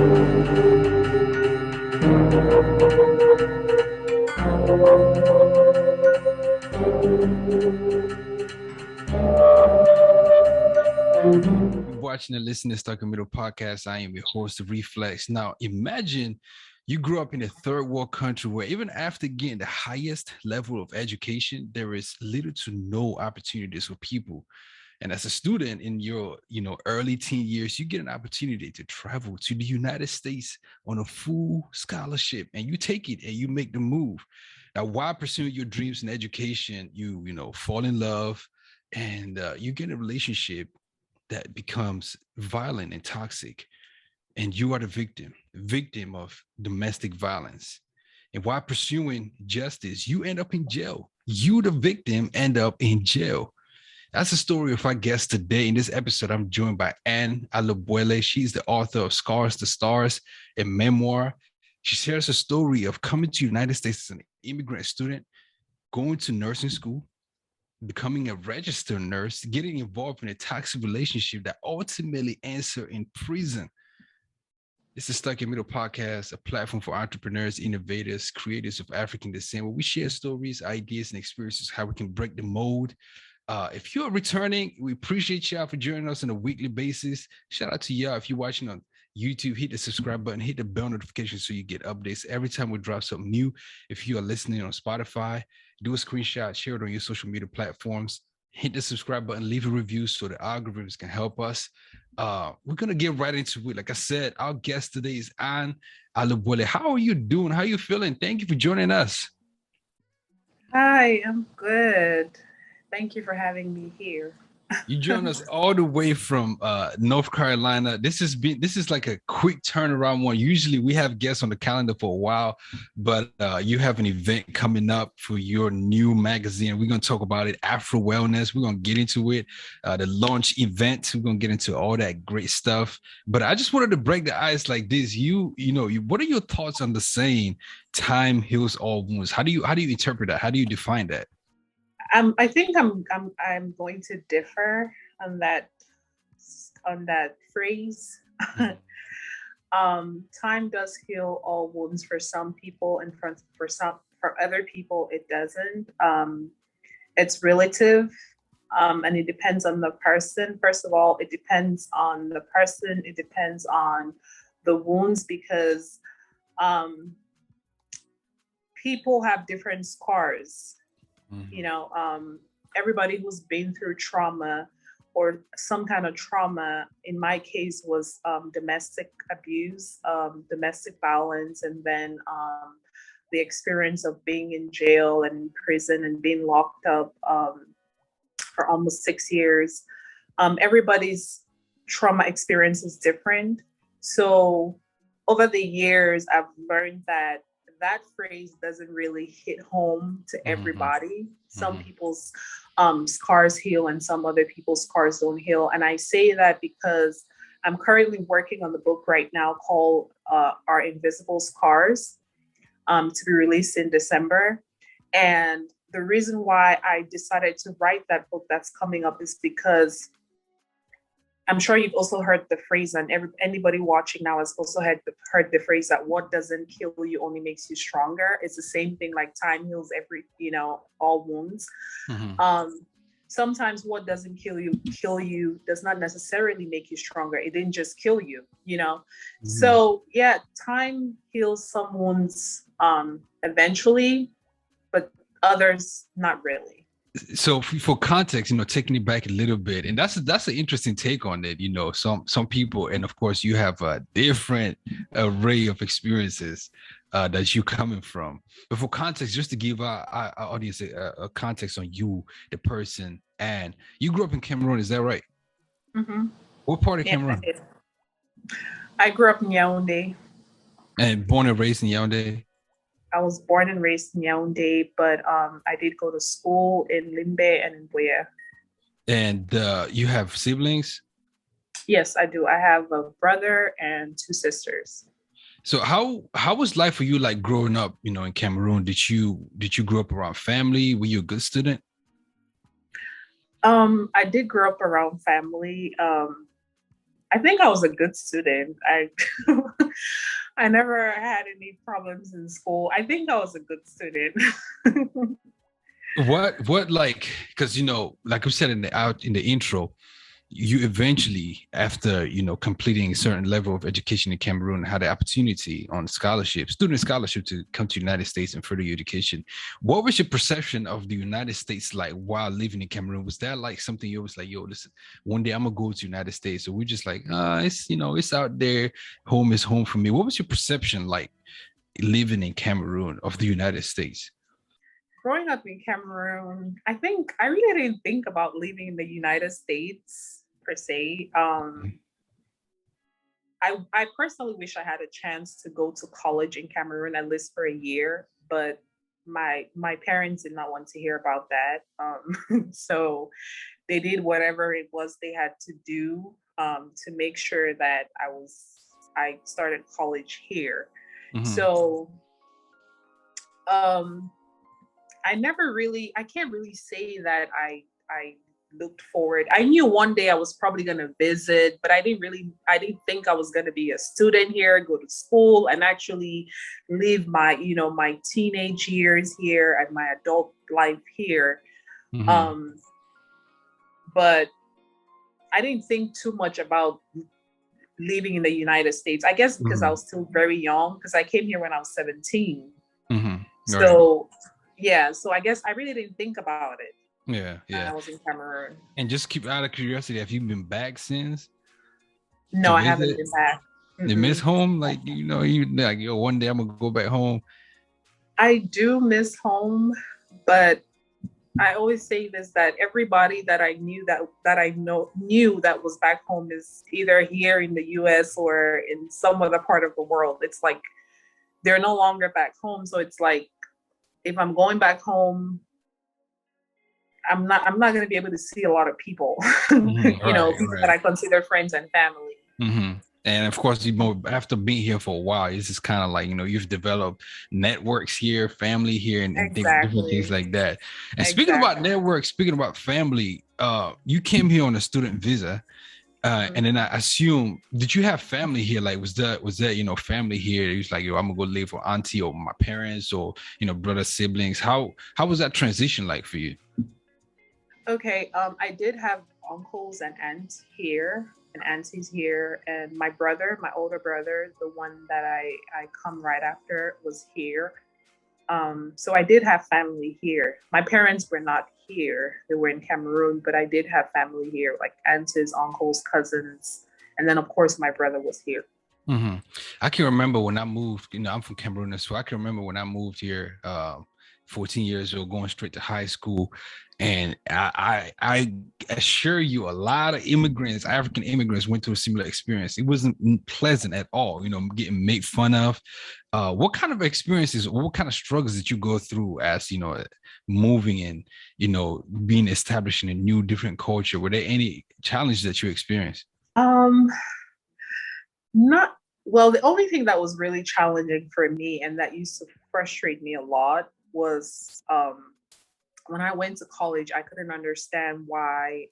Watching and listening to Stuck in Middle Podcast. I am your host, Reflex. Now, imagine you grew up in a third world country where even after getting the highest level of education, there is little to no opportunities for people. And as a student in your, early teen years, you get an opportunity to travel to the United States on a full scholarship, and you take it and you make the move. Now, while pursuing your dreams in education, you fall in love, and you get a relationship that becomes violent and toxic, and you are the victim of domestic violence. And while pursuing justice, you end up in jail. You, the victim, end up in jail. That's the story of our guest today. In this episode, I'm joined by Alobwede. She's the author of Scars to Stars, a memoir. She shares a story of coming to the United States as an immigrant student, going to nursing school, becoming a registered nurse, getting involved in a toxic relationship that ultimately ends her in prison. This is Stuck in Middle Podcast, a platform for entrepreneurs, innovators, creators of African descent, where we share stories, ideas, and experiences, how we can break the mold. If you're returning, we appreciate y'all for joining us on a weekly basis. Shout out to y'all. If you're watching on YouTube, hit the subscribe button, hit the bell notification so you get updates every time we drop something new. If you are listening on Spotify, do a screenshot, share it on your social media platforms, hit the subscribe button, leave a review so the algorithms can help us. We're going to get right into it. Like I said, our guest today is Alobwede. How are you doing? How are you feeling? Thank you for joining us. Hi, I'm good. Thank you for having me here. You joined us all the way from North Carolina. This is like a quick turnaround one. Usually we have guests on the calendar for a while, but you have an event coming up for your new magazine. We're going to talk about it, Afro Wellness. We're going to get into it, the launch event. We're going to get into all that great stuff. But I just wanted to break the ice like this. What are your thoughts on the saying, "Time heals all wounds"? How do you interpret that? How do you define that? I think I'm going to differ on that phrase. Time does heal all wounds for some people, and for other people it doesn't. It's relative, and it depends on the person. First of all, it depends on the person. It depends on the wounds, because people have different scars. Everybody who's been through trauma or some kind of trauma, in my case, was domestic abuse, domestic violence, and then the experience of being in jail and in prison and being locked up for almost 6 years. Everybody's trauma experience is different. So over the years, I've learned that phrase doesn't really hit home to everybody. Some people's scars heal and some other people's scars don't heal. And I say that because I'm currently working on the book right now called Our Invisible Scars, to be released in December. And the reason why I decided to write that book that's coming up is because I'm sure you've also heard the phrase, and anybody watching now has also heard the phrase that what doesn't kill you only makes you stronger. It's the same thing, like time heals all wounds. Sometimes what doesn't kill you does not necessarily make you stronger. It didn't just kill you, So yeah, time heals some wounds eventually, but others not really. So for context, taking it back a little bit, and that's an interesting take on it. Some people, and of course you have a different array of experiences that you coming from. But for context, just to give our audience a context on you, the person, and you grew up in Cameroon, is that right? Mm-hmm. What part of Cameroon? I grew up in Yaoundé. And born and raised in Yaoundé? I was born and raised in Yaoundé, but I did go to school in Limbe and in Buea. And you have siblings? Yes, I do. I have a brother and 2 sisters. So how was life for you, like growing up, in Cameroon? Did you grow up around family? Were you a good student? I did grow up around family. I think I was a good student. I never had any problems in school. I think I was a good student. What like, because like we said in the intro, you eventually, after completing a certain level of education in Cameroon, had the opportunity on student scholarship, to come to the United States and further your education. What was your perception of the United States like while living in Cameroon? Was that like something you was like, yo, listen, one day I'm gonna go to the United States? Or we're just like, it's out there, home is home for me. What was your perception like living in Cameroon of the United States? Growing up in Cameroon, I think I really didn't think about leaving in the United States per se. I personally wish I had a chance to go to college in Cameroon at least for a year, but my parents did not want to hear about that. So they did whatever it was they had to do to make sure that I started college here. Mm-hmm. So I can't really say that I looked forward. I knew one day I was probably going to visit, but I didn't think I was going to be a student here, go to school and actually live my teenage years here and my adult life here. Mm-hmm. But I didn't think too much about living in the United States. I guess because I was still very young, because I came here when I was 17. Mm-hmm. So yeah, so I guess I really didn't think about it. Yeah. I was in Cameroon. And just keep out of curiosity, have you been back since? No, I haven't been back. You miss home? Like, you like, yo, one day I'm gonna go back home. I do miss home, but I always say this, that everybody that I knew knew that was back home is either here in the US or in some other part of the world. It's like they're no longer back home. So it's like, if I'm going back home, I'm not going to be able to see a lot of people, people that I consider friends and family. Mm-hmm. And of course, after being here for a while, it's just kind of like, you've developed networks here, family here, and different things like that. And speaking about networks, speaking about family, you came here on a student visa. And then I assume, did you have family here? Like, was that family here? It was like, yo, I'm gonna go live with auntie or my parents or, brother, siblings. How was that transition like for you? Okay. I did have uncles and aunts here and aunties here. And my older brother, the one that I come right after, was here. So I did have family here. My parents were not here. They were in Cameroon, but I did have family here, like aunts, uncles, cousins. And then, of course, my brother was here. Mm-hmm. I can remember when I moved, I'm from Cameroon, so I can remember when I moved here 14 years ago, going straight to high school. And I assure you, a lot of African immigrants went through a similar experience. It wasn't pleasant at all, getting made fun of. What kind of experiences, what kind of struggles did you go through as, moving and, being established in a new, different culture? Were there any challenges that you experienced? The only thing that was really challenging for me and that used to frustrate me a lot was when I went to college, I couldn't understand why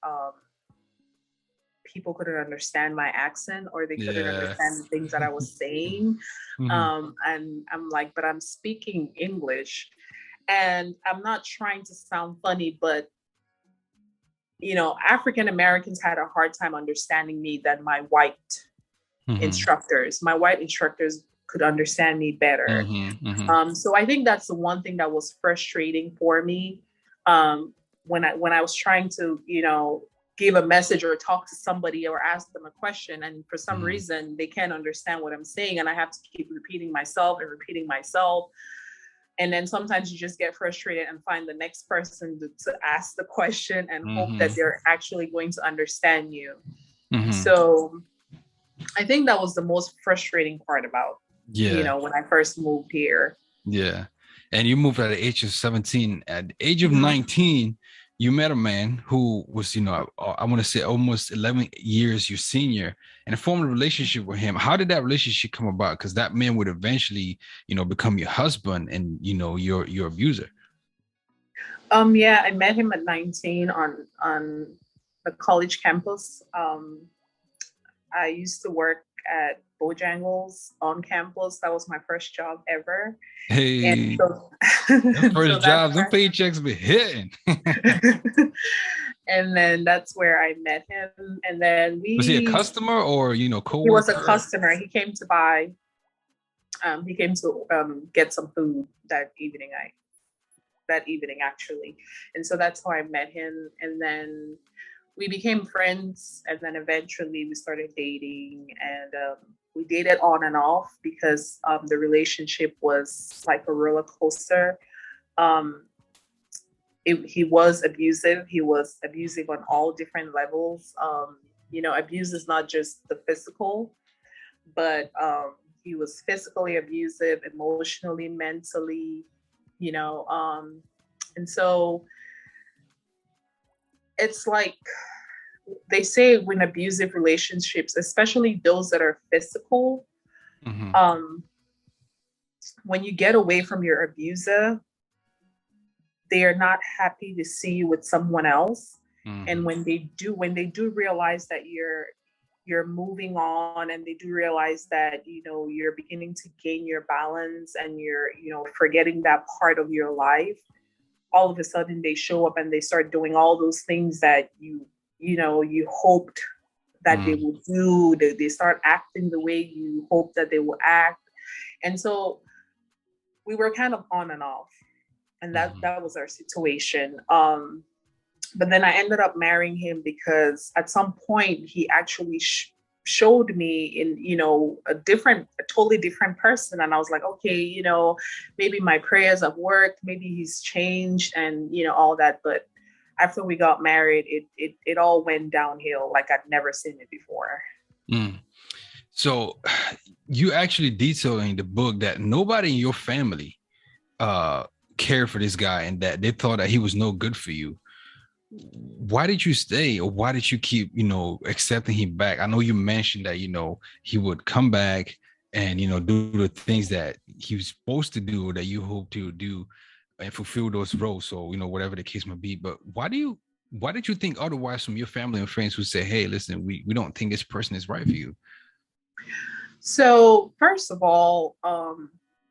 people couldn't understand my accent, or they couldn't understand the things that I was saying. Mm-hmm. And I'm like, but I'm speaking English and I'm not trying to sound funny, but African Americans had a hard time understanding me than my white instructors. My white instructors could understand me better. Mm-hmm, mm-hmm. So I think that's the one thing that was frustrating for me when I was trying to, give a message or talk to somebody or ask them a question, and for some reason they can't understand what I'm saying, and I have to keep repeating myself. And then sometimes you just get frustrated and find the next person to ask the question and hope that they're actually going to understand you. Mm-hmm. So I think that was the most frustrating part about, when I first moved here. Yeah. And you moved at the age of 17. At the age of 19, you met a man who was, I want to say almost 11 years your senior, and formed a relationship with him. How did that relationship come about? Because that man would eventually, become your husband and, your abuser. Yeah, I met him at 19 on the college campus. I used to work at Bojangles on campus. That was my first job ever. And Hey, so, them so first that's jobs, them paychecks be hitting. and then that's where I met him. And then Was he a customer or, he was a coworker? customer. He came to buy, he came to get some food that evening actually. And so that's how I met him. And then we became friends. And then eventually we started dating, and we dated on and off because the relationship was like a roller coaster. He was abusive. He was abusive on all different levels. Abuse is not just the physical, but he was physically abusive, emotionally, mentally, and so it's like they say when abusive relationships, especially those that are physical, when you get away from your abuser, they are not happy to see you with someone else. And when they do realize that you're moving on, and they do realize that you're beginning to gain your balance, and you're forgetting that part of your life, all of a sudden they show up and they start doing all those things that you hoped that they would do. They start acting the way you hope that they will act. And so we were kind of on and off, and that was our situation. But then I ended up marrying him because at some point he actually showed me in, a totally different person. And I was like, okay, maybe my prayers have worked, maybe he's changed, and, all that. But after we got married, it all went downhill like I'd never seen it before. So you actually detail in the book that nobody in your family cared for this guy, and that they thought that he was no good for you. Why did you stay, or why did you keep, accepting him back? I know you mentioned that, he would come back and, do the things that he was supposed to do, or that you hoped to do and fulfill those roles. So, whatever the case might be. But why did you think otherwise from your family and friends who say, hey, listen, we don't think this person is right for you? So first of all,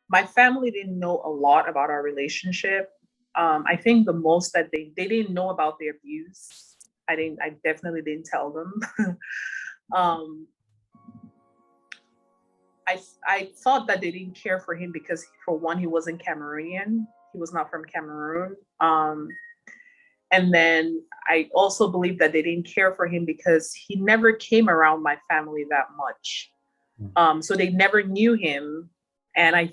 my family didn't know a lot about our relationship. I think the most that they didn't know about the abuse. I definitely didn't tell them. I thought that they didn't care for him because, for one, he wasn't Cameroonian. He was not from Cameroon. And then I also believe that they didn't care for him because he never came around my family that much. So they never knew him. And I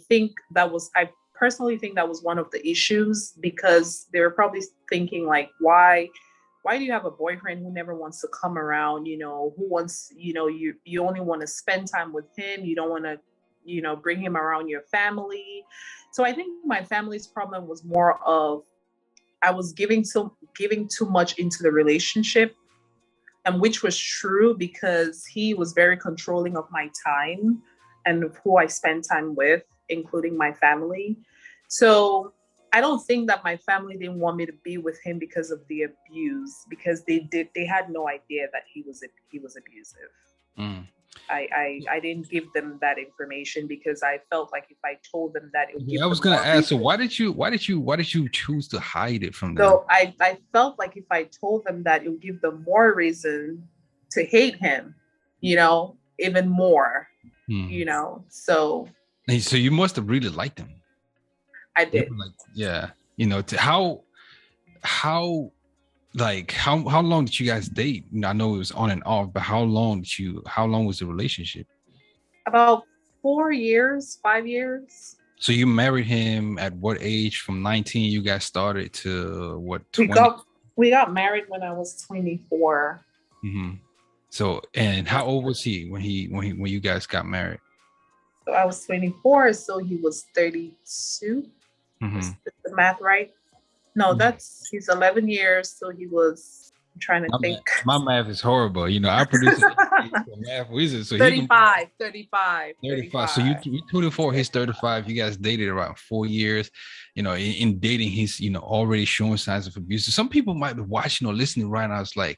personally think that was one of the issues, because they were probably thinking like, why do you have a boyfriend who never wants to come around, who wants, you only want to spend time with him. You don't want to, bring him around your family. So I think my family's problem was more of, I was giving too much into the relationship, and which was true because he was very controlling of my time and of who I spend time with, including my family. So I don't think that my family didn't want me to be with him because of the abuse, because they had no idea that he was abusive. I didn't give them that information because I felt like if I told them that, it would give I was going to ask, so why did you choose to hide it from them? So I felt like if I told them that, it would give them more reason to hate him, even more, so. And so you must have really liked him. I did. How long did you guys date? I know it was on and off, but how long was the relationship? About 4 years, 5 years. So you married him at what age? From 19, you guys started to what? 20? We got married when I was 24. So, and how old was he when you guys got married? So I was 24, so he was 32. Is the math right? No, he's 11 years, so he was, I'm trying to think. My math is horrible. I produce math wizard. So 35. So you 24, he's 35. You guys dated around 4 years. In dating, he's already showing signs of abuse. So some people might be watching or listening right now. It's like,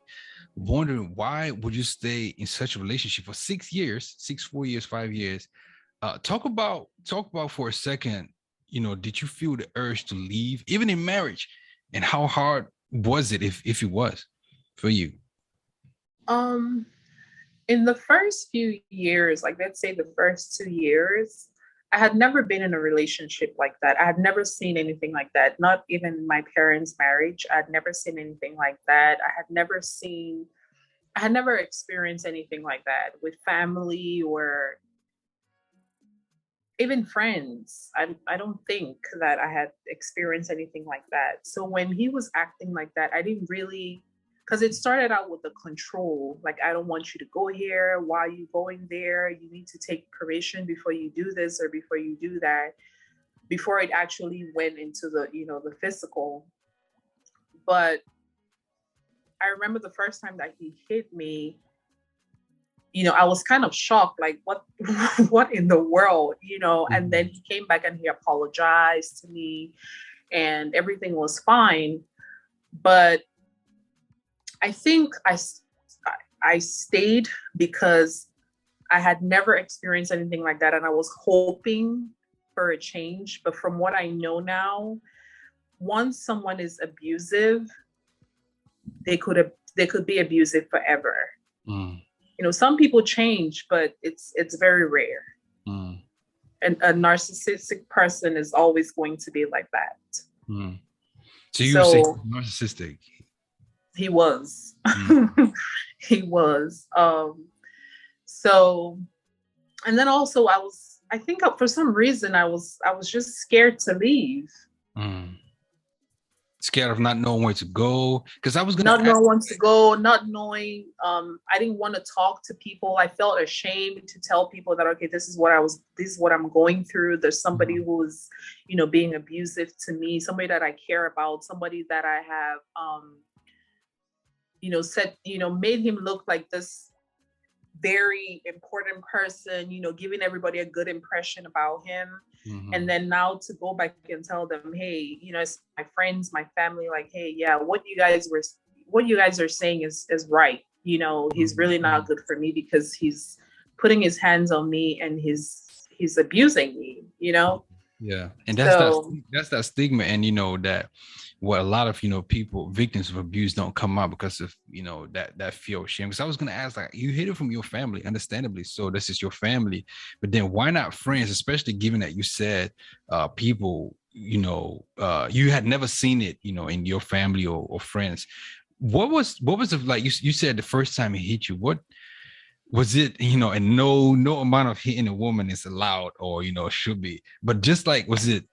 wondering why would you stay in such a relationship for 6 years, 4 years, 5 years? Talk about for a second, did you feel the urge to leave even in marriage, and how hard was it if it was for you? In the first few years, like let's say the first 2 years, I had never been in a relationship like that. I had never seen anything like that. Not even my parents' marriage. I had never seen anything like that. I had never experienced anything like that with family or even friends. I don't think that I had experienced anything like that. So when he was acting like that, I didn't really, because it started out with the control. Like, I don't want you to go here. Why are you going there? You need to take permission before you do this or before you do that, before it actually went into the physical. But I remember the first time that he hit me, I was kind of shocked, like what what in the world, and then he came back and he apologized to me and everything was fine. But I think I stayed because I had never experienced anything like that, and I was hoping for a change. But from what I know now, once someone is abusive, they could be abusive forever. Some people change, but it's very rare. And a narcissistic person is always going to be like that. So you say narcissistic? He was. He was. So, and then also I think for some reason I was just scared to leave. Scared of not knowing where to go, because I was gonna not knowing to go, not knowing. I didn't want to talk to people. I felt ashamed to tell people that, okay, this is what I'm going through. There's somebody who's, being abusive to me, somebody that I care about, somebody that I have, made him look like this very important person, giving everybody a good impression about him. And then now to go back and tell them, hey, it's my friends, my family, like, hey, yeah, what you guys are saying is right. He's really not good for me because he's putting his hands on me and he's abusing me, Yeah. And that's that stigma. And that what a lot of people, victims of abuse, don't come out because of that fear of shame. Because I was going to ask, like, you hid it from your family, understandably so, this is your family, but then why not friends, especially given that you said people you had never seen it in your family or friends. What was it like? You said the first time he hit you, what was it? And no amount of hitting a woman is allowed, or should be, but just like, was it,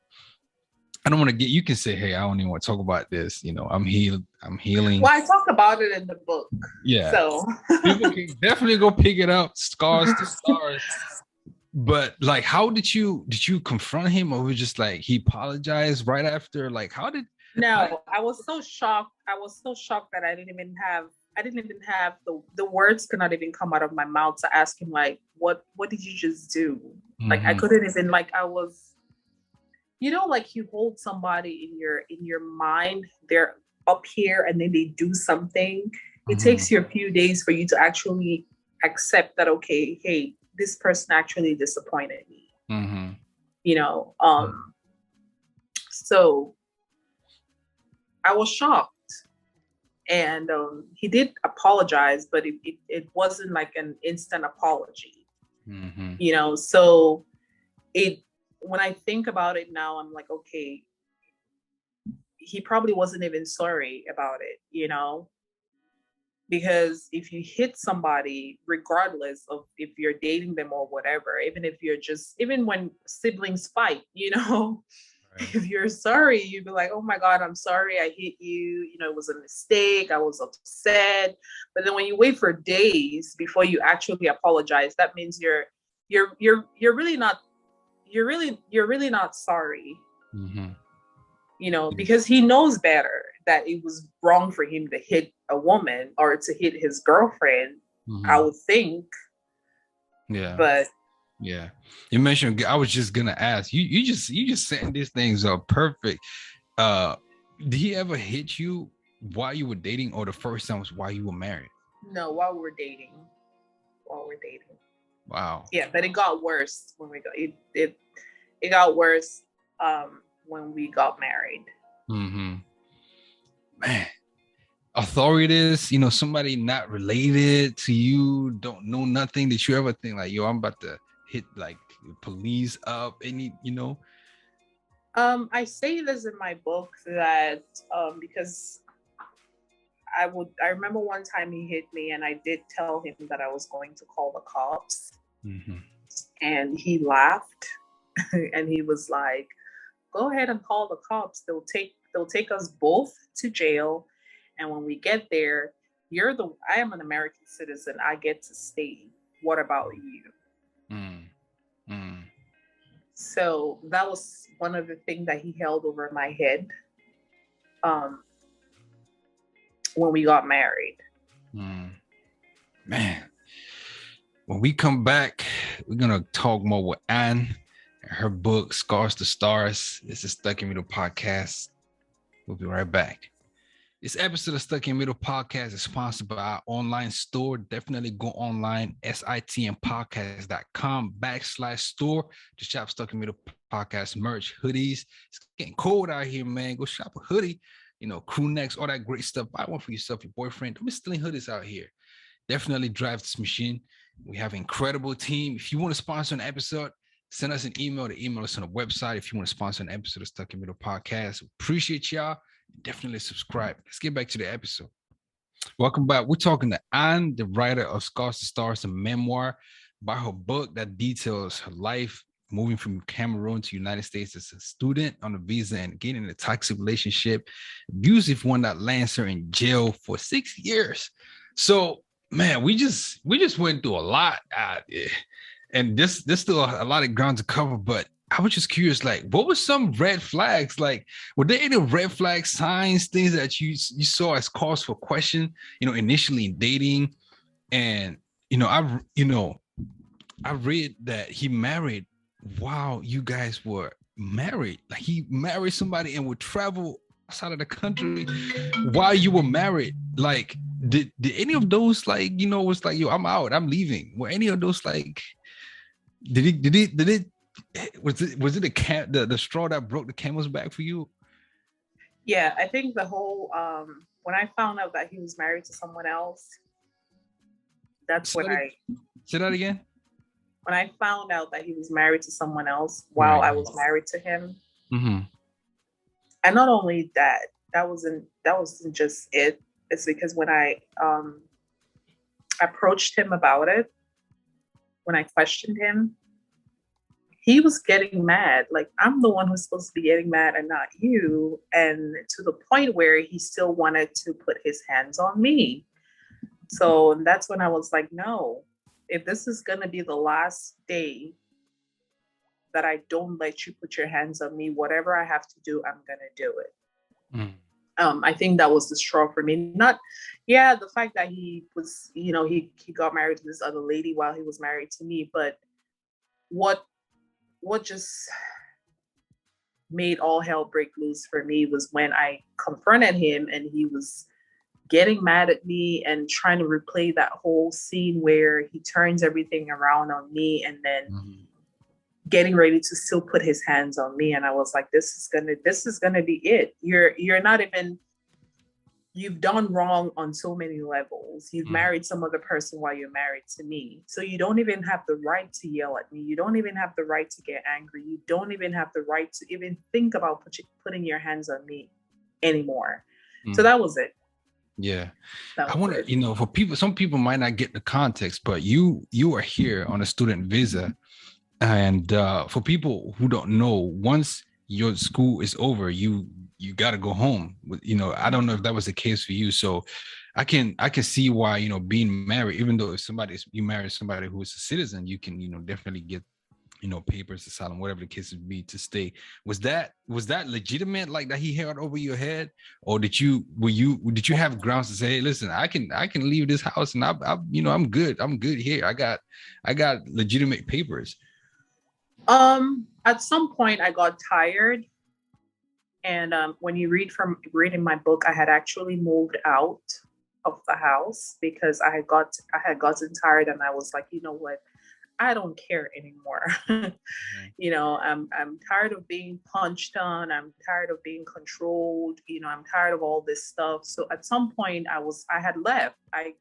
I don't want to you can say, hey, I don't even want to talk about this. I'm healing. Well, I talk about it in the book. Yeah. So people can definitely go pick it up, Scars to Stars. But like, how did you confront him, or was it just like he apologized right after? Like, No, I was so shocked. I was so shocked that I didn't even have the words could not even come out of my mouth to ask him, like, what did you just do? Like, I couldn't even, like, I was, like, you hold somebody in your mind, they're up here and then they do something. It takes you a few days for you to actually accept that, okay, hey, this person actually disappointed me. So I was shocked. And he did apologize, but it wasn't like an instant apology. So when I think about it now, I'm like, okay, he probably wasn't even sorry about it, because if you hit somebody, regardless of if you're dating them or whatever, even when siblings fight, if you're sorry, you'd be like, oh my God, I'm sorry I hit you. It was a mistake. I was upset. But then when you wait for days before you actually apologize, that means you're really not sorry. Because he knows better that it was wrong for him to hit a woman or to hit his girlfriend, I would think. Yeah. But yeah, you mentioned, I was just gonna ask you just setting these things up perfect. Did he ever hit you while you were dating, or the first time was while you were married? No, while we're dating. Wow. Yeah, but it got worse when we got it got worse when we got married. Mm-hmm. Man, authorities, somebody not related to you, don't know nothing, that you ever think like, yo, I'm about to hit like police up, I say this in my book that because I remember one time he hit me and I did tell him that I was going to call the cops. Mm-hmm. And he laughed and he was like, go ahead and call the cops. They'll take us both to jail. And when we get there, I am an American citizen. I get to stay. What about you? So that was one of the things that he held over my head when we got married. Man, when we come back, we're going to talk more with Anne and her book, Scars to Stars. This is Stuck in Middle Podcast. We'll be right back. This episode of Stuck in Middle Podcast is sponsored by our online store. Definitely go online, SitM Podcast.com/store to shop Stuck in Middle Podcast merch, hoodies. It's getting cold out here, man. Go shop a hoodie, crew necks, all that great stuff. Buy one for yourself, your boyfriend. Don't be stealing hoodies out here. Definitely drive this machine. We have an incredible team. If you want to sponsor an episode, send us an email to email us on the website. If you want to sponsor an episode of Stuck in Middle Podcast, appreciate y'all. Definitely subscribe. Let's get back to the episode. Welcome back. We're talking to Anne, the writer of Scars to Stars, a memoir by her book that details her life moving from Cameroon to United States as a student on a visa and getting in a toxic relationship, abusive one that lands her in jail for 6 years. So, man, we just went through a lot, and there's still a lot of ground to cover. But I was just curious, like, what were some red flags? Like, were there any red flag signs, things that you saw as cause for question, initially in dating? And, I read that he married while you guys were married. Like, he married somebody and would travel outside of the country while you were married. Like, did any of those, like, was like, yo, I'm out, I'm leaving? Were any of those, like, did it was it the straw that broke the camel's back for you? Yeah, I think the whole when I found out that he was married to someone else, that's when I say that again. When I found out that he was married to someone else while I was married to him, and not only that, that wasn't just it. It's because when I approached him about it, when I questioned him, he was getting mad. Like, I'm the one who's supposed to be getting mad and not you. And to the point where he still wanted to put his hands on me. So that's when I was like, no, if this is going to be the last day that I don't let you put your hands on me, whatever I have to do, I'm going to do it. I think that was the straw for me. The fact that he was, he got married to this other lady while he was married to me. But what just made all hell break loose for me was when I confronted him and he was getting mad at me and trying to replay that whole scene where he turns everything around on me and then getting ready to still put his hands on me. And I was like, this is gonna be it. You're not even, you've done wrong on so many levels. You've married some other person while you're married to me. So you don't even have the right to yell at me. You don't even have the right to get angry. You don't even have the right to even think about putting your hands on me anymore. So that was it. Yeah. I want to, for people, some people might not get the context, but you are here on a student visa. And for people who don't know, once your school is over, you got to go home. I don't know if that was the case for you. So I can see why, being married, even though if you marry somebody who is a citizen, you can, definitely get, papers, asylum, whatever the case would be, to stay. Was that legitimate, like that he held over your head? Or did you have grounds to say, hey, listen, I can leave this house and I'm good here. I got legitimate papers. At some point I got tired. And when you read in my book, I had actually moved out of the house because I had gotten tired, and I was like, you know what, I don't care anymore. You know, I'm tired of being punched on. I'm tired of being controlled. You know, I'm tired of all this stuff. So at some point, I had left. I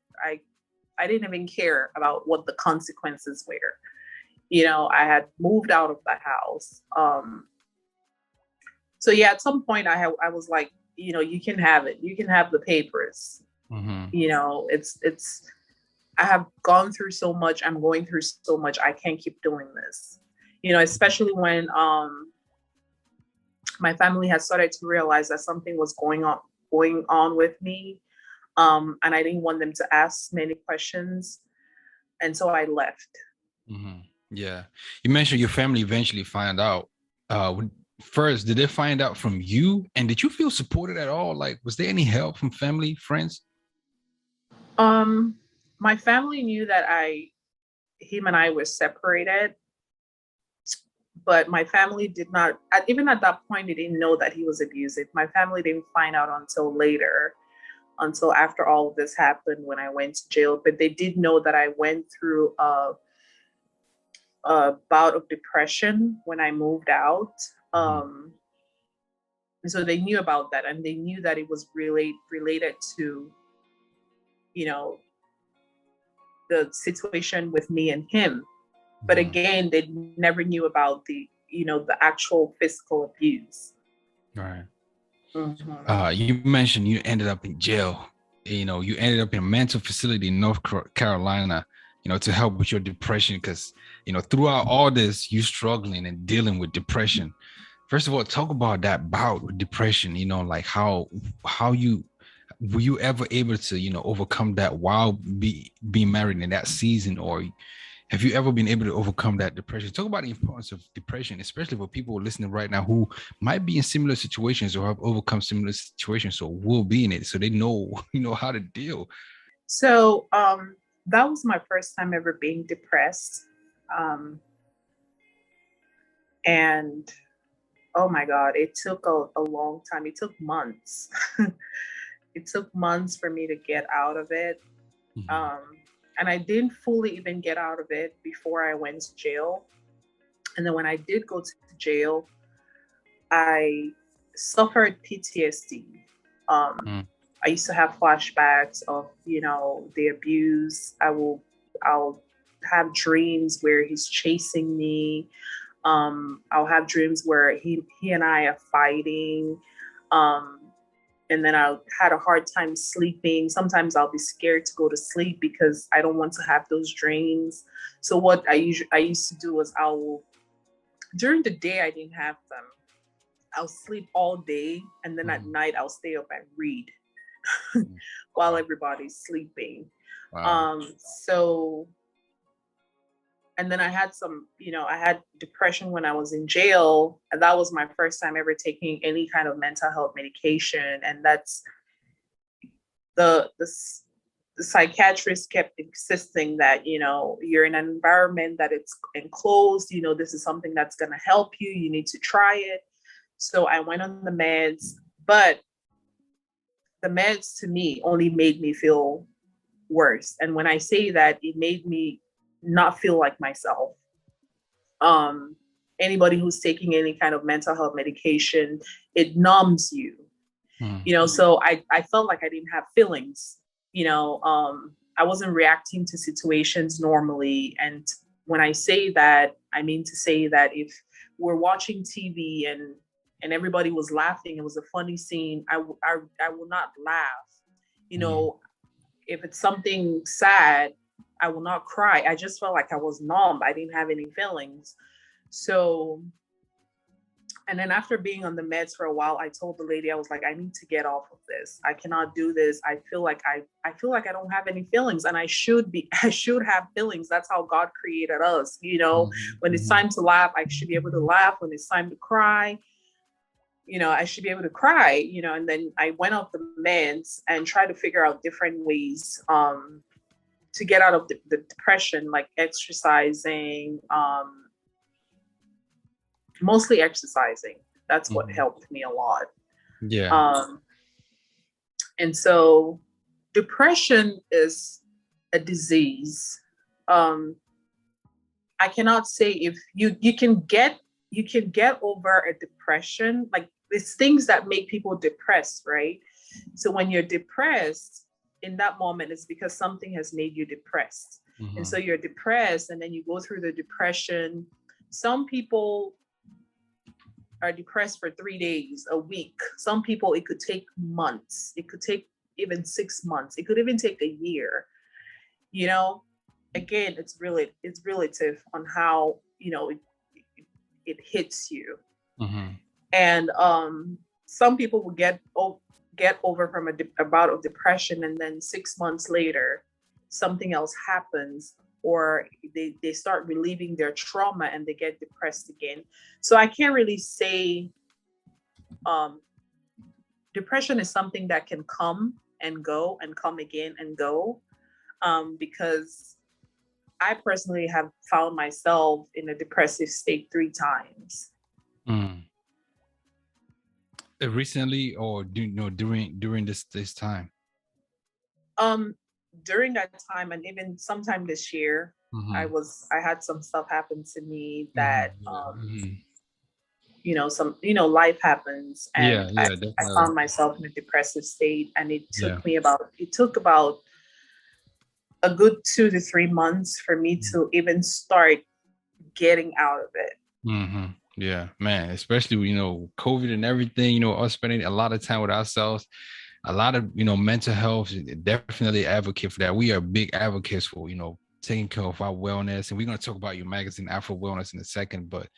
didn't even care about what the consequences were. You know, I had moved out of the house. So yeah, at some point, I was like, you know, you can have it. You can have the papers. You know, it's. I have gone through so much. I'm going through so much. I can't keep doing this. You know, especially when my family has started to realize that something was going on with me. And I didn't want them to ask many questions. And so I left. Yeah. You mentioned your family eventually found out. First, did they find out from you? And did you feel supported at all? Like, was there any help from family, friends? My family knew that him and I were separated, but my family did not, even at that point, they didn't know that he was abusive. My family didn't find out until later, until after all of this happened when I went to jail. But they did know that I went through a bout of depression when I moved out. And so they knew about that, and they knew that it was related to, you know, the situation with me and him. But again, they never knew about the, you know, the actual physical abuse. Right. You mentioned you ended up in jail. You know, you ended up in a mental facility in North Carolina, you know, to help with your depression. Because, you know, throughout all this, you struggling and dealing with depression. First of all, talk about that bout with depression, you know, like how were you ever able to, you know, overcome that while being married in that season, or have you ever been able to overcome that depression? Talk about the importance of depression, especially for people listening right now who might be in similar situations or have overcome similar situations, or will be in it, so they know, you know, how to deal. So that was my first time ever being depressed, and oh my God, it took a long time. It took months. It took months for me to get out of it. And I didn't fully even get out of it before I went to jail. And then when I did go to jail, I suffered PTSD. I used to have flashbacks of, you know, the abuse. I'll have dreams where he's chasing me. I'll have dreams where he and I are fighting. And then I had a hard time sleeping. Sometimes I'll be scared to go to sleep because I don't want to have those dreams. So what I used to do was during the day, I didn't have them. I'll sleep all day. And then at night, I'll stay up and read while everybody's sleeping. Wow. And then I had I had depression when I was in jail. And that was my first time ever taking any kind of mental health medication. And that's the psychiatrist kept insisting that, you know, you're in an environment that it's enclosed, you know, this is something that's going to help you. You need to try it. So I went on the meds, but the meds to me only made me feel worse. And when I say that, it made me not feel like myself. Anybody who's taking any kind of mental health medication, it numbs you, you know, so I felt like I didn't have feelings, you know, I wasn't reacting to situations normally. And when I say that, I mean to say that if we're watching TV and everybody was laughing, it was a funny scene, I will not laugh, you know, if it's something sad, I will not cry. I just felt like I was numb. I didn't have any feelings. So, and then after being on the meds for a while, I told the lady, I was like, I need to get off of this. I cannot do this. I feel like I don't have any feelings, and I should have feelings. That's how God created us. You know, when it's time to laugh, I should be able to laugh. When it's time to cry, you know, I should be able to cry, you know. And then I went off the meds and tried to figure out different ways, to get out of the depression, like exercising, mostly exercising. That's what helped me a lot. Yeah. And so depression is a disease. I cannot say if you can get over a depression. Like, it's things that make people depressed, right? So when you're depressed in that moment, it's because something has made you depressed. Mm-hmm. And so you're depressed, and then you go through the depression. Some people are depressed for 3 days, a week. Some people, it could take months. It could take even 6 months. It could even take a year. You know, again, it's relative on how, you know, it hits you. Mm-hmm. And some people will get over from a bout of depression, and then 6 months later, something else happens, or they start relieving their trauma and they get depressed again. So I can't really say depression is something that can come and go and come again and go, because I personally have found myself in a depressive state 3 times. Recently, or during this time? During that time, and even sometime this year, mm-hmm. I had some stuff happen to me that life happens, and I found myself in a depressive state, and it took about a good 2 to 3 months for me to even start getting out of it. Mm-hmm. Yeah, man, especially, COVID and everything, us spending a lot of time with ourselves, a lot of, mental health, definitely advocate for that. We are big advocates for, taking care of our wellness. And we're going to talk about your magazine, Afro Wellness, in a second, but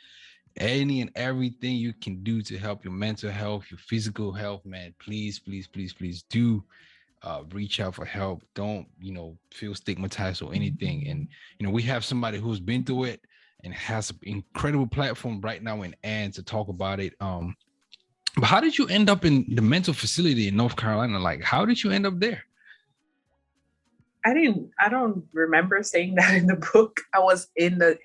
any and everything you can do to help your mental health, your physical health, man, please do reach out for help. Don't, feel stigmatized or anything. And, we have somebody who's been through it and has an incredible platform right now in Ann to talk about it. But how did you end up in the mental facility in North Carolina? Like, how did you end up there? I don't remember saying that in the book. I was in a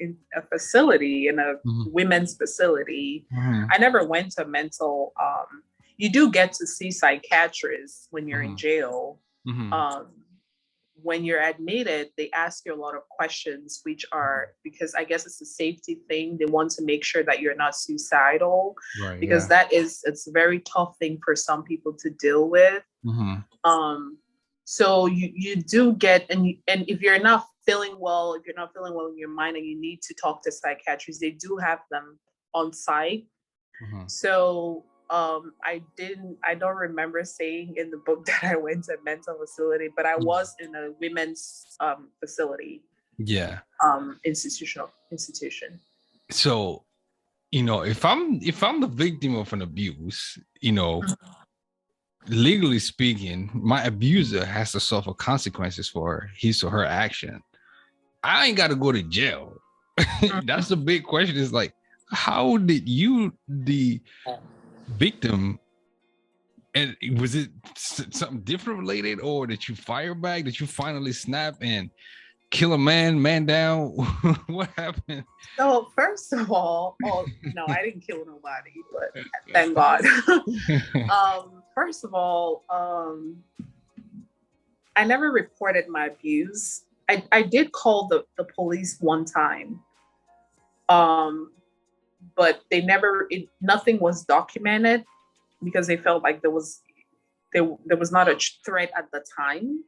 facility, in a women's facility. Mm-hmm. I never went to mental. You do get to see psychiatrists when you're in jail. Mm-hmm. When you're admitted, they ask you a lot of questions, which are, because I guess it's a safety thing. They want to make sure that you're not suicidal, right, because it's a very tough thing for some people to deal with. Mm-hmm. So you do get, and if you're not feeling well, in your mind and you need to talk to psychiatrists, they do have them on site. Mm-hmm. So I don't remember saying in the book that I went to a mental facility, but I was in a women's facility. Yeah. Institution. So, if I'm the victim of an abuse, legally speaking, my abuser has to suffer consequences for his or her action. I ain't got to go to jail. That's the big question. Is like, how did you, the victim, and was it something different related, or did you fire back? Did you finally snap and kill a man down? What happened? So first of all, no, I didn't kill nobody, but thank God. First of all, I never reported my abuse. I did call the police one time, but they nothing was documented because they felt like there was not a threat at the time.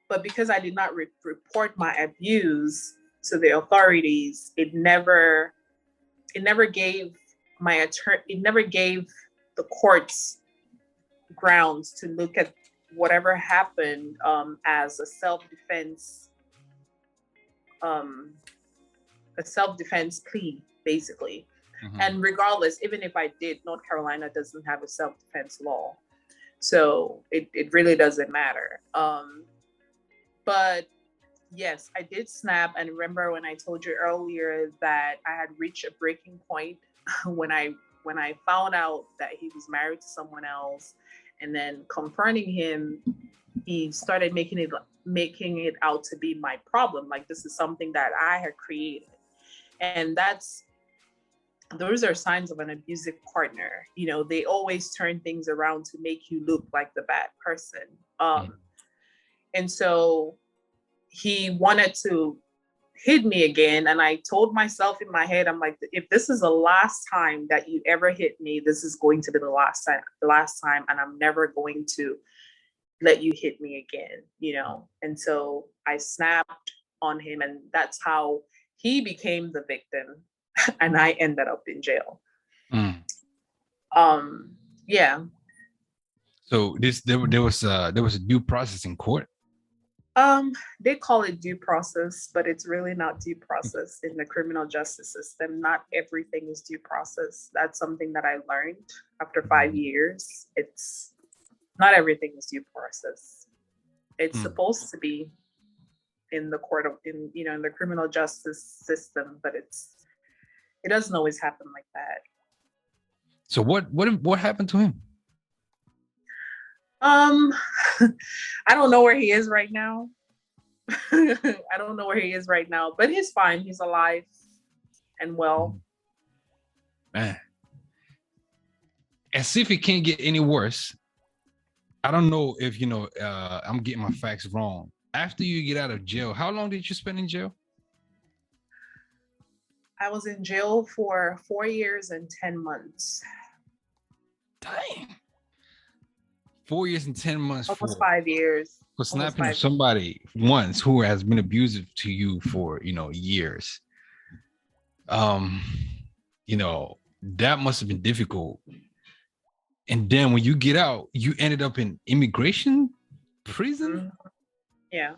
But because I did not report my abuse to the authorities, it never gave the courts grounds to look at whatever happened as a self-defense plea, basically. Mm-hmm. And regardless, even if I did, North Carolina doesn't have a self-defense law, so it really doesn't matter. But yes, I did snap. And remember when I told you earlier that I had reached a breaking point when I found out that he was married to someone else, and then confronting him, he started making it out to be my problem. Like, this is something that I had created. And that's those are signs of an abusive partner. You know, they always turn things around to make you look like the bad person. And so he wanted to hit me again. And I told myself in my head, I'm like, if this is the last time that you ever hit me, this is going to be the last time, and I'm never going to let you hit me again, you know? And so I snapped on him, and that's how he became the victim. And I ended up in jail. Yeah. So there was a due process in court. They call it due process, but it's really not due process in the criminal justice system. Not everything is due process. That's something that I learned after 5 years. It's not everything is due process. It's supposed to be in the court of, in the criminal justice system, but it doesn't always happen like that. So what happened to him? I don't know where he is right now. I don't know where he is right now, but he's fine. He's alive and well. Man. As if it can't get any worse. I don't know if, I'm getting my facts wrong. After you get out of jail, how long did you spend in jail? I was in jail for 4 years and 10 months. Dang. 4 years and 10 months. Almost 5 yeres. For snapping at somebody once who has been abusive to you for, years. That must have been difficult. And then when you get out, you ended up in immigration prison? Mm-hmm. Yeah.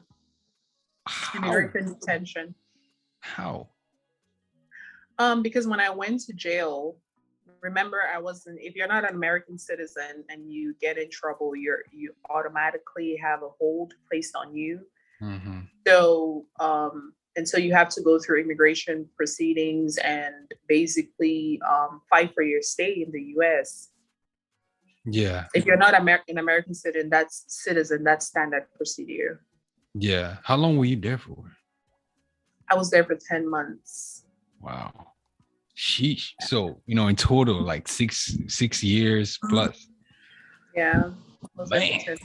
How? Immigration detention. How? Because when I went to jail, remember, if you're not an American citizen and you get in trouble, you automatically have a hold placed on you. Mm-hmm. So, and so you have to go through immigration proceedings and basically fight for your stay in the U.S. Yeah. If you're not an American citizen, that's standard procedure. Yeah. How long were you there for? I was there for 10 months. Wow. Sheesh. So, in total, like six years plus. Yeah. Man.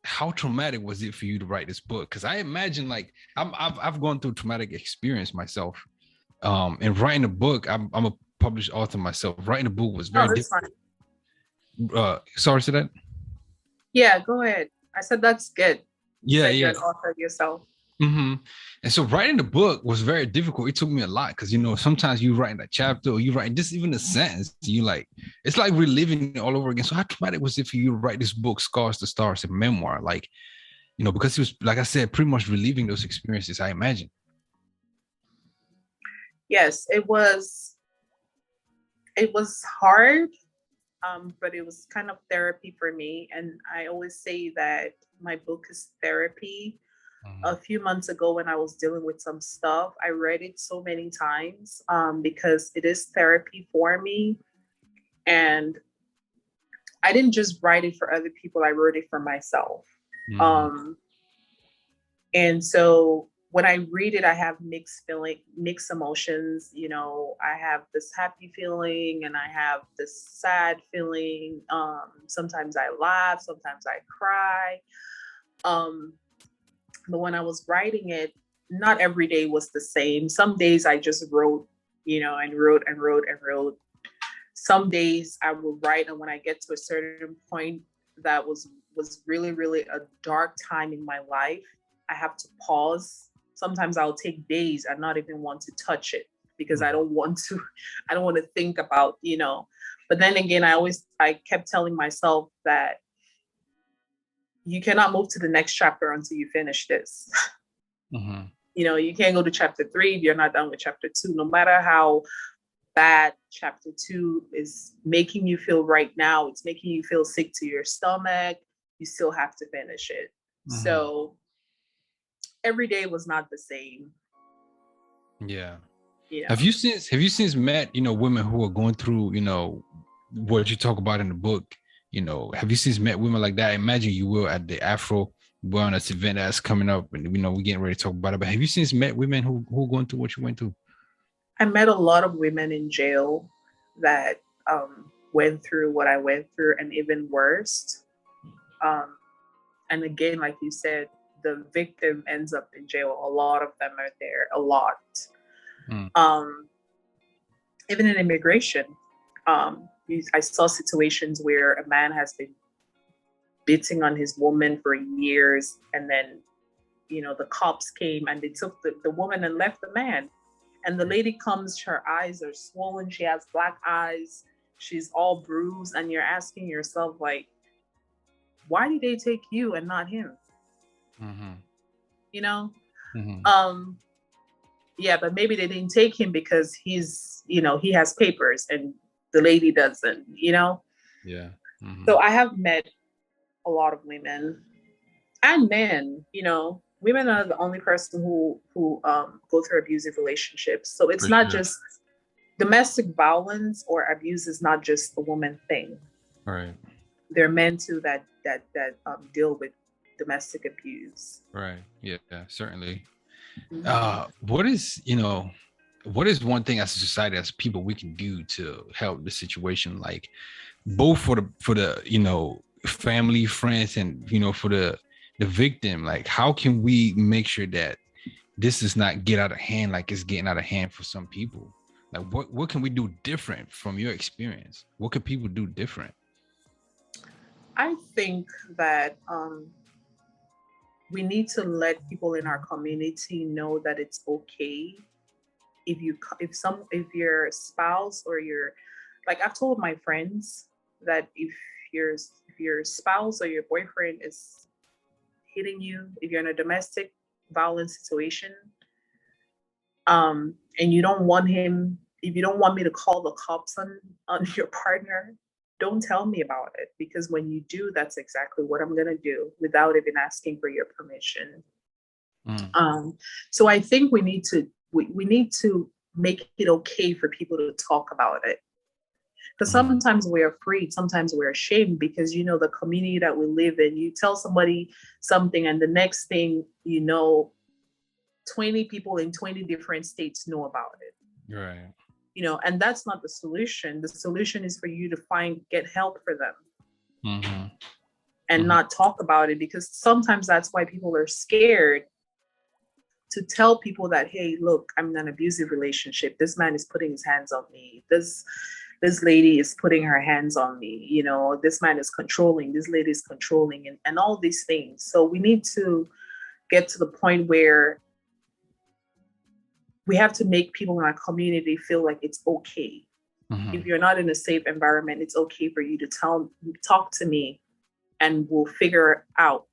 How traumatic was it for you to write this book? Because I imagine, like, I've gone through traumatic experience myself. And writing a book, I'm a published author myself. Writing a book was very difficult. Sorry, say that? Yeah, go ahead. I said that's good. Yeah. You're an author yourself. Mm-hmm. And so writing the book was very difficult. It took me a lot because sometimes you write a chapter or you write just even a sentence. It's like reliving it all over again. So how traumatic was it for you to write this book, Scars to Stars, a memoir? Like, because it was, like I said, pretty much reliving those experiences, I imagine. Yes, it was hard, but it was kind of therapy for me. And I always say that my book is therapy. A few months ago, when I was dealing with some stuff, I read it so many times because it is therapy for me. And I didn't just write it for other people, I wrote it for myself. And so when I read it, I have mixed emotions. I have this happy feeling and I have this sad feeling. Sometimes I laugh, sometimes I cry. But when I was writing it, not every day was the same. Some days I just wrote, and wrote. Some days I would write, and when I get to a certain point that was really, really a dark time in my life, I have to pause. Sometimes I'll take days and not even want to touch it because I don't want to think about, But then again, I kept telling myself that you cannot move to the next chapter until you finish this. Mm-hmm. You can't go to chapter 3 if you're not done with chapter 2. No matter how bad chapter 2 is making you feel right now, it's making you feel sick to your stomach, you still have to finish it. Mm-hmm. So every day was not the same. Yeah. Have you since met, women who are going through, what you talk about in the book? Have you since met women like that? I imagine you will at the Afro Wellness event that's coming up, and we're getting ready to talk about it. But have you since met women who are going through what you went through? I met a lot of women in jail that went through what I went through and even worse. And again, like you said, the victim ends up in jail. A lot of them are there, a lot. Even in immigration, I saw situations where a man has been beating on his woman for years, and then, the cops came and they took the woman and left the man. And the lady comes, her eyes are swollen, she has black eyes, she's all bruised, and you're asking yourself, like, why did they take you and not him? Yeah, but maybe they didn't take him because he's, he has papers and the lady doesn't, Yeah. So I have met a lot of women and men, women are the only person who go through abusive relationships. So it's not just domestic violence or abuse is not just a woman thing. Right. There are men too that deal with domestic abuse. Right. Yeah, certainly. What is one thing as a society, as people, we can do to help the situation, like both for the family, friends, and for the victim? Like, how can we make sure that this does not get out of hand like it's getting out of hand for some people? Like, what can we do different from your experience? What can people do different? I think that we need to let people in our community know that it's okay if your spouse or like, I've told my friends that if your spouse or your boyfriend is hitting you, if you're in a domestic violence situation, and you don't want if you don't want me to call the cops on your partner, don't tell me about it, because when you do, that's exactly what I'm going to do without even asking for your permission. So I think we need to make it okay for people to talk about it. Because sometimes we're afraid, sometimes we're ashamed, because, the community that we live in, you tell somebody something and the next thing 20 people in 20 different states know about it. Right. And that's not the solution. The solution is for you to get help for them and not talk about it, because sometimes that's why people are scared to tell people that, hey, look, I'm in an abusive relationship. This man is putting his hands on me. This lady is putting her hands on me. This man is controlling, this lady is controlling, and all these things. So we need to get to the point where we have to make people in our community feel like it's okay. If you're not in a safe environment, it's okay for you to talk to me, and we'll figure out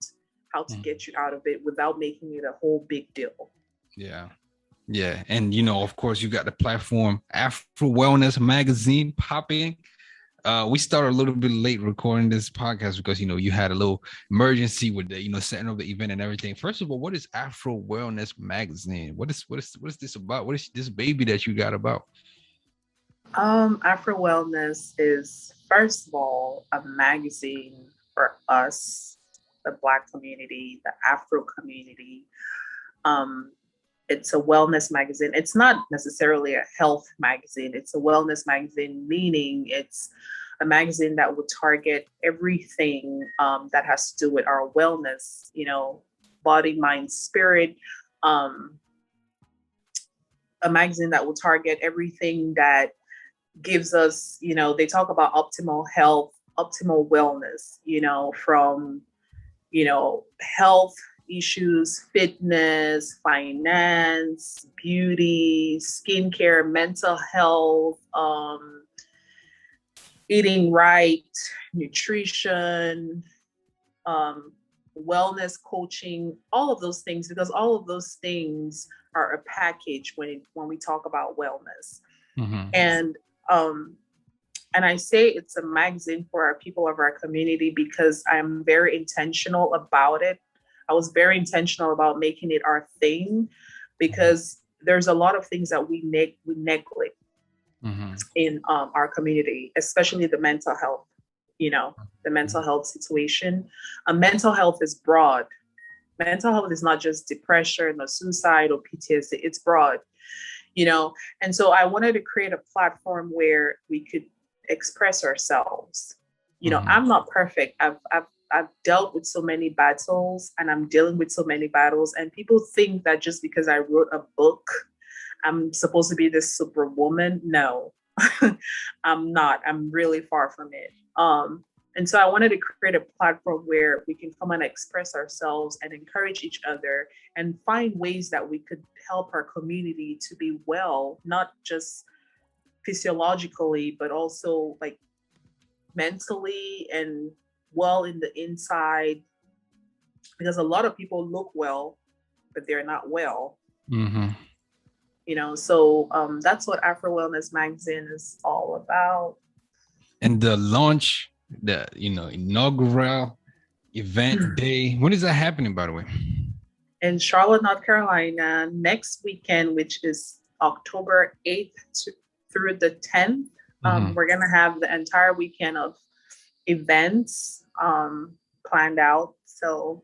how to get you out of it without making it a whole big deal. Yeah. Yeah. And, of course, you got the platform Afro Wellness Magazine popping. We started a little bit late recording this podcast because, you had a little emergency with the, setting up the event and everything. First of all, what is Afro Wellness Magazine? What is this about? What is this baby that you got about? Afro Wellness is, first of all, a magazine for us, the Black community, the Afro community. It's a wellness magazine. It's not necessarily a health magazine. It's a wellness magazine, meaning it's a magazine that would target everything that has to do with our wellness, body, mind, spirit. A magazine that will target everything that gives us, they talk about optimal health, optimal wellness, from, health issues, fitness, finance, beauty, skincare, mental health, eating right, nutrition, wellness coaching, all of those things, because all of those things are a package when we talk about wellness. And I say it's a magazine for our people of our community because I'm very intentional about it. I was very intentional about making it our thing, because there's a lot of things that we neglect in our community, especially the mental health, the mental health situation. Mental health is broad. Mental health is not just depression or suicide or PTSD. It's broad. you know. And so I wanted to create a platform where we could express ourselves. You know, I'm not perfect. I've dealt with so many battles, and I'm dealing with so many battles, and people think that just because I wrote a book, I'm supposed to be this superwoman. No, I'm not. I'm really far from it. And so I wanted to create a platform where we can come and express ourselves and encourage each other and find ways that we could help our community to be well, not just physiologically, but also like mentally and well in the inside. Because a lot of people look well, but they're not well. You know, so that's what Afro Wellness Magazine is all about. And the launch, the inaugural event day, when is that happening, by the way? In Charlotte, North Carolina, next weekend, which is October 8th through the 10th. We're going to have the entire weekend of events planned out. So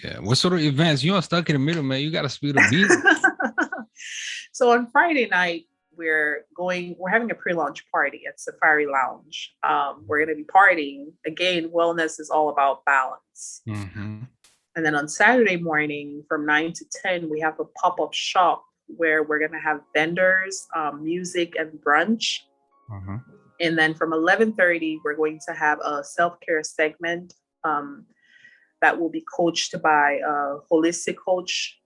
yeah, what sort of events? You're stuck in the middle, man. You got to spill the beans. So on Friday night, we're having a pre-launch party at Safari Lounge. We're going to be partying. Again, wellness is all about balance. And then on Saturday morning from 9 to 10, we have a pop-up shop where we're going to have vendors, music, and brunch. And then from 11:30, we're going to have a self-care segment that will be coached by a holistic coach.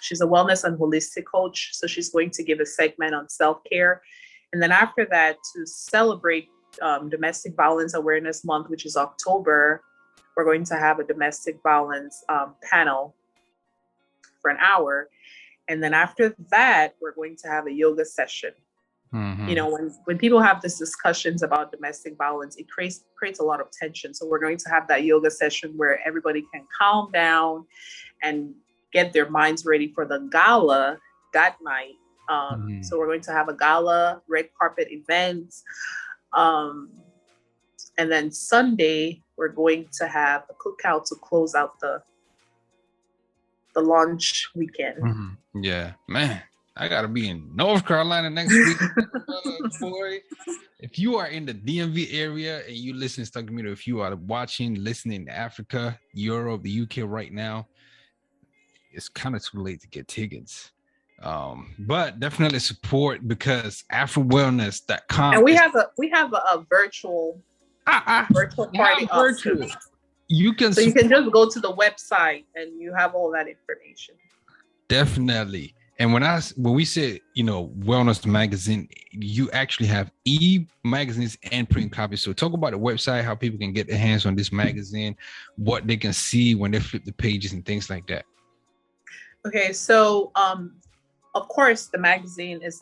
She's a wellness and holistic coach. So she's going to give a segment on self-care. And then after that, to celebrate Domestic Violence Awareness Month, which is October, we're going to have a domestic violence panel for an hour. And then after that, we're going to have a yoga session. You know, when people have these discussions about domestic violence, it creates a lot of tension. So we're going to have that yoga session where everybody can calm down and get their minds ready for the gala that night. So we're going to have a gala, red carpet event. And then Sunday, we're going to have a cookout to close out the launch weekend. Yeah, man. I gotta be in North Carolina next week. Boy, if you are in the DMV area and you listen to Stuck Meter, if you are watching, listening in Africa, Europe, the UK right now, it's kind of too late to get tickets. But definitely support, because AfroWellness.com. And we have a virtual party option. You can just go to the website and you have all that information. Definitely. And when we say, Wellness Magazine, you actually have e-magazines and print copies. So talk about the website, how people can get their hands on this magazine, what they can see when they flip the pages and things like that. Okay, so of course the magazine it's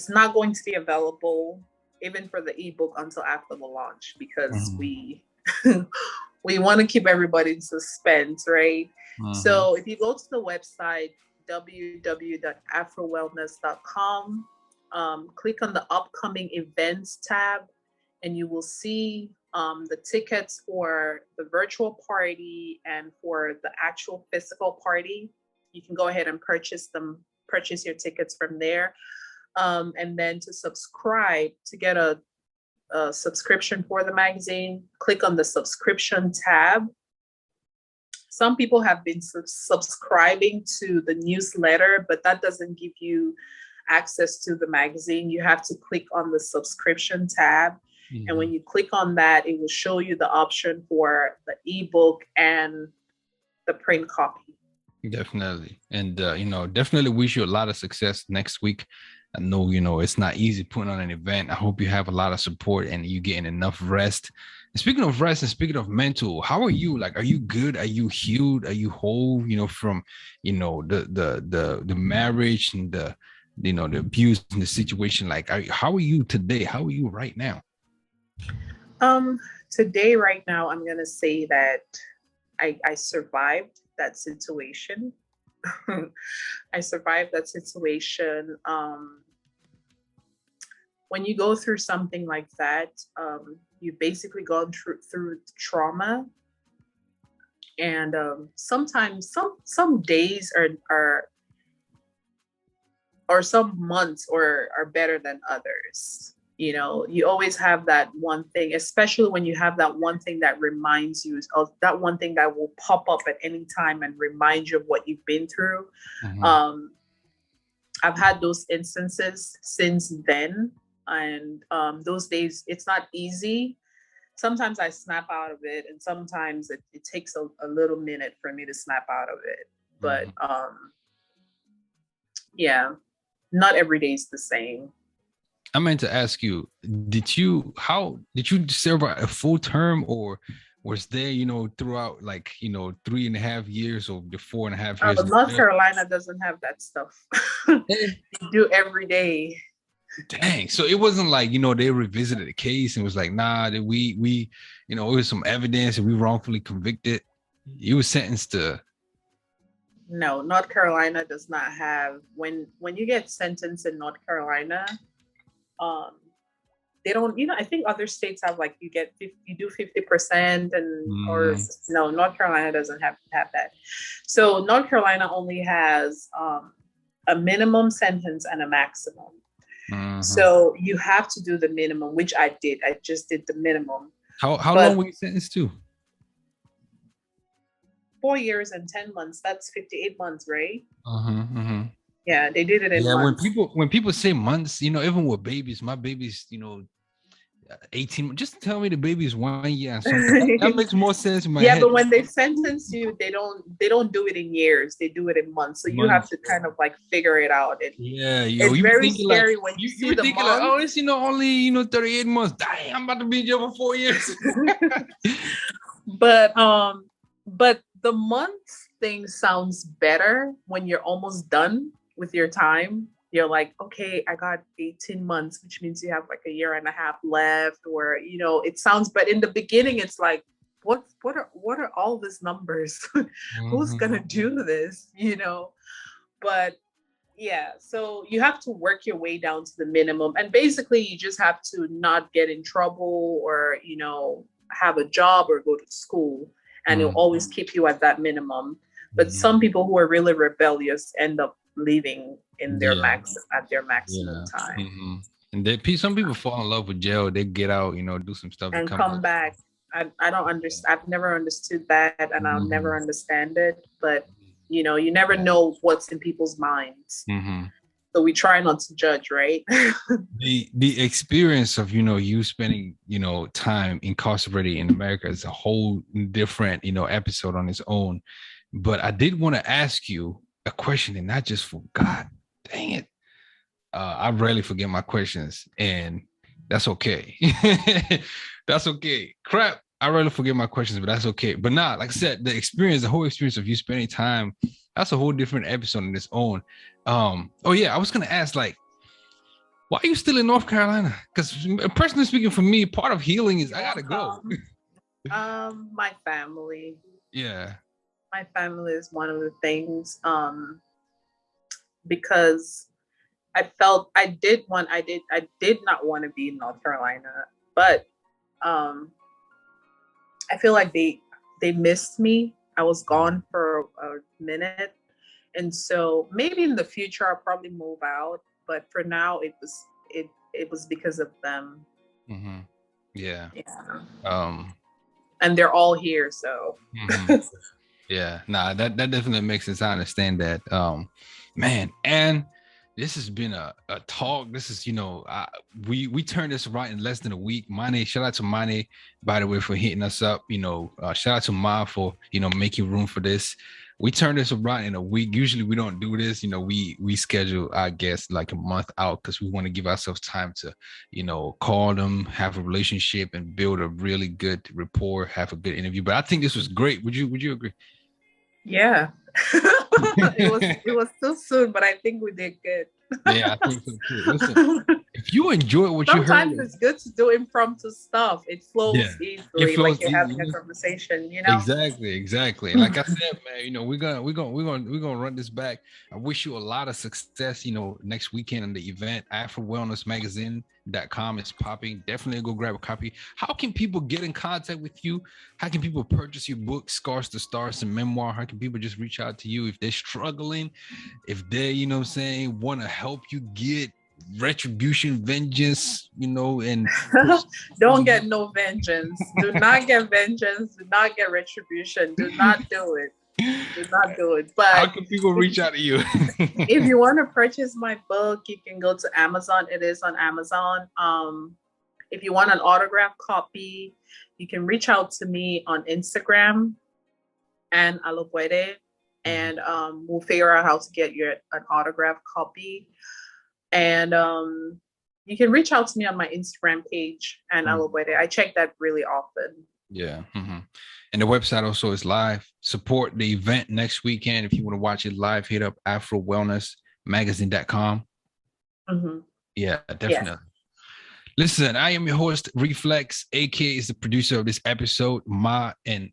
not going to be available even for the ebook until after the launch, because we want to keep everybody in suspense, right? So if you go to the website www.afrowellness.com, click on the upcoming events tab, and you will see the tickets for the virtual party and for the actual physical party. You can go ahead and purchase your tickets from there. And then to subscribe, to get a subscription for the magazine, click on the subscription tab. Some people have been subscribing to the newsletter, but that doesn't give you access to the magazine. You have to click on the subscription tab. And when you click on that, it will show you the option for the ebook and the print copy. Definitely. And, definitely wish you a lot of success next week. I know, it's not easy putting on an event. I hope you have a lot of support and you getting enough rest. And speaking of rest and speaking of mental, how are you? Like, are you good? Are you healed? Are you whole, from, the marriage and the abuse and the situation? Like, how are you today? How are you right now? Today, right now, I'm going to say that I survived that situation. I survived that situation. When you go through something like that, you've basically gone through trauma. And sometimes some days are or some months are better than others. You know, you always have that one thing, especially when you have that one thing that reminds you of that one thing that will pop up at any time and remind you of what you've been through. I've had those instances since then. And those days, it's not easy. Sometimes I snap out of it, and sometimes it takes a little minute for me to snap out of it. But yeah, not every day is the same. I meant to ask you, did you serve a full term, or was there, throughout, like, 3.5 years or the 4.5 years? North Carolina doesn't have that stuff. You do every day. Dang. So it wasn't like, they revisited the case and was like, nah, that we it was some evidence and we wrongfully convicted. You was sentenced to. No, North Carolina does not have, when you get sentenced in North Carolina, they don't, I think other states have, like, you do 50% and or no, North Carolina doesn't have that. So North Carolina only has a minimum sentence and a maximum. So you have to do the minimum, which I did. I just did the minimum. How long were you sentenced to? 4 years and 10 months. That's 58 months, right? Yeah, they did it in months. When people say months, even with babies, my baby's 18. Just tell me the baby's 1 year. That makes more sense in my head. But when they sentence you, they don't do it in years. They do it in months. So you have to kind of like figure it out. It's very scary when you see the months. Like, oh, it's only 38 months. Dang, I'm about to be in jail for 4 years. But the months thing sounds better when you're almost done with your time. You're like, okay, I got 18 months, which means you have like a year and a half left, or, it sounds, but in the beginning, it's like, what are all these numbers? Who's going to do this? But yeah, so you have to work your way down to the minimum. And basically you just have to not get in trouble or, have a job or go to school, and it'll always keep you at that minimum. But some people who are really rebellious end up leaving in their maximum time. And some people fall in love with jail. They get out, do some stuff and come back. I don't understand. I've never understood that, and I'll never understand it. But you never know what's in people's minds. So we try not to judge, right? The experience of you spending time incarcerated in America is a whole different episode on its own. But I did want to ask you a question, and not just for God. Dang it. I rarely forget my questions, and that's okay. That's okay. Crap. I rarely forget my questions, but that's okay. But like I said, the whole experience of you spending time, that's a whole different episode on its own. I was going to ask, like, why are you still in North Carolina? Because personally speaking, for me, part of healing is I got to go. My family. Yeah. My family is one of the things, because I did not want to be in North Carolina, but I feel like they missed me. I was gone for a minute, and so maybe in the future I'll probably move out. But for now, it was because of them. Yeah. And they're all here, so. Yeah, that definitely makes sense. I understand that. Man, and this has been a talk. This is, we turned this around in less than a week. Mane, shout out to Mane, by the way, for hitting us up. Shout out to Ma for, making room for this. We turned this around in a week. Usually we don't do this. We schedule our guests like a month out because we want to give ourselves time to, call them, have a relationship, and build a really good rapport, have a good interview. But I think this was great. Would you agree? Yeah. It was still soon, but I think we did good. Yeah, I think so too. Listen, if you enjoy what you heard, sometimes it's good to do impromptu stuff. It flows easily, like you're having a conversation. Exactly. And like I said, man, we're gonna run this back. I wish you a lot of success. Next weekend in the event. AfroWellnessMagazine.com is popping. Definitely go grab a copy. How can people get in contact with you? How can people purchase your book, Scars to Stars and Memoir? How can people just reach out to you if they're struggling, if they, want to help you get retribution, vengeance, and don't get no vengeance. Do not get vengeance. Do not get retribution. Do not do it. Do not do it. But how can people reach out to you? If you want to purchase my book, you can go to Amazon. It is on Amazon. If you want an autographed copy, you can reach out to me on Instagram and Alobwede, and we'll figure out how to get you an autographed copy. And you can reach out to me on my Instagram page and Alobwede. I check that really often. Yeah. And the website also is live. Support the event next weekend. If you want to watch it live, hit up afrowellnessmagazine.com. Yeah, definitely. Yeah. Listen, I am your host, Reflex. AK is the producer of this episode. Ma and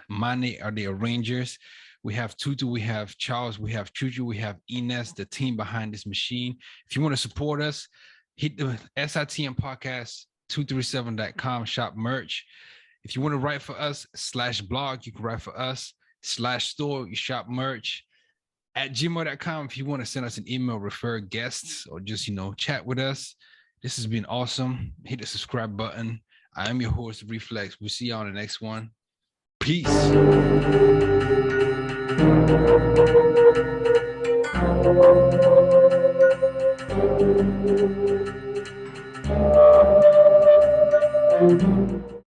Mane are the arrangers. We have Tutu, we have Charles, we have Chuchu, we have Ines, the team behind this machine. If you want to support us, hit the SitM Podcast 237.com, shop merch. If you want to write for us /blog, you can write for us /store, you shop merch at gmail.com. If you want to send us an email, refer guests, or just, chat with us. This has been awesome. Hit the subscribe button. I am your host, Reflex. We'll see you on the next one. Peace.